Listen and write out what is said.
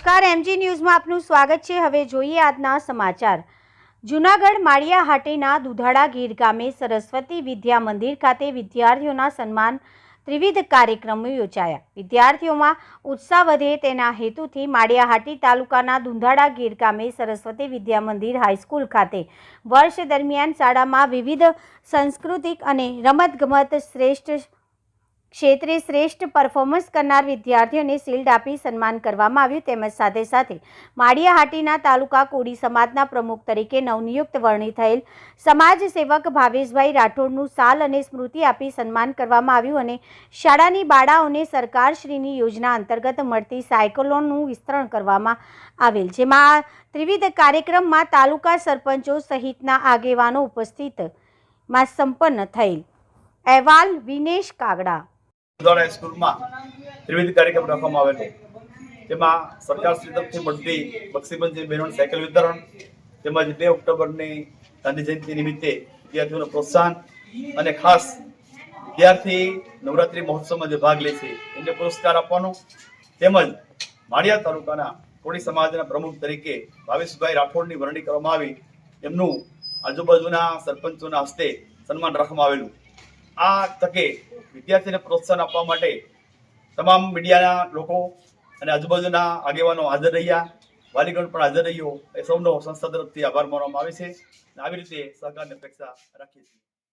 નમસ્કાર, એમજી ન્યૂઝમાં આપનું સ્વાગત છે। હવે જોઈએ આજના સમાચાર। જૂનાગઢ માળિયા હાટીના દુધાળા ગીર ગામે સરસ્વતી વિદ્યા મંદિર ખાતે વિદ્યાર્થીઓના સન્માન ત્રિવિધ કાર્યક્રમો યોજાયા। વિદ્યાર્થીઓમાં ઉત્સાહ વધે તેના હેતુથી માળિયા હાટી તાલુકાના દુધાળા ગીર ગામે સરસ્વતી વિદ્યા મંદિર હાઈસ્કૂલ ખાતે વર્ષ દરમિયાન શાળામાં વિવિધ સાંસ્કૃતિક અને રમતગમત ક્ષેત્રે શ્રેષ્ઠ પરફોર્મન્સ કરનાર વિદ્યાર્થીઓને શિલ્ડ આપી સન્માન કરવામાં આવ્યું। તેમજ સાથે સાથે માળિયા હાટીના તાલુકા કોળી સમાજના પ્રમુખ તરીકે નવનિયુક્ત વરણી થયેલ સમાજ સેવક ભાવેશભાઈ રાઠોડનું શાલ અને સ્મૃતિ આપી સન્માન કરવામાં આવ્યું અને શાળાની બાળાઓને સરકારશ્રીની યોજના અંતર્ગત મળતી સાયકલોનું વિતરણ કરવામાં આવેલ, જેમાં ત્રિવિધ કાર્યક્રમમાં તાલુકા સરપંચો સહિતના આગેવાનો ઉપસ્થિતમાં સંપન્ન થયેલ। અહેવાલ વિનેશ કાગડા। દુધાળા સ્કૂલમાં ત્રિવિધ કાર્યક્રમ રાખવામાં આવેલો, તેમાં સરકારશ્રી તરફથી મળતી બક્ષીબંધી બહેનોને સાયકલ વિતરણ તેમજ 2 ઓક્ટોબરની ગાંધી જયંતિ નિમિત્તે વિદ્યાર્થીઓને પ્રોત્સાહન અને ખાસ વિદ્યાર્થી નવરાત્રી મહોત્સવમાં જે ભાગ લે છે એને પુરસ્કાર આપવાનો તેમજ માળિયા તાલુકાના કોળી સમાજના પ્રમુખ તરીકે ભાવેશભાઈ રાઠોડની વરણી કરવામાં આવી, એમનું આજુબાજુના સરપંચોના હસ્તે સન્માન રાખવામાં આવેલું। આ તકે વિદ્યાર્થીને પ્રોત્સાહન આપવા માટે તમામ મીડિયાના લોકો અને આજુબાજુના આગેવાનો હાજર રહ્યા, વાલીગણ પણ હાજર રહ્યો, એ સૌનો સંસ્થા તરફથી આભાર માનવામાં આવે છે। આવી રીતે સહકારની અપેક્ષા રાખીએ છીએ।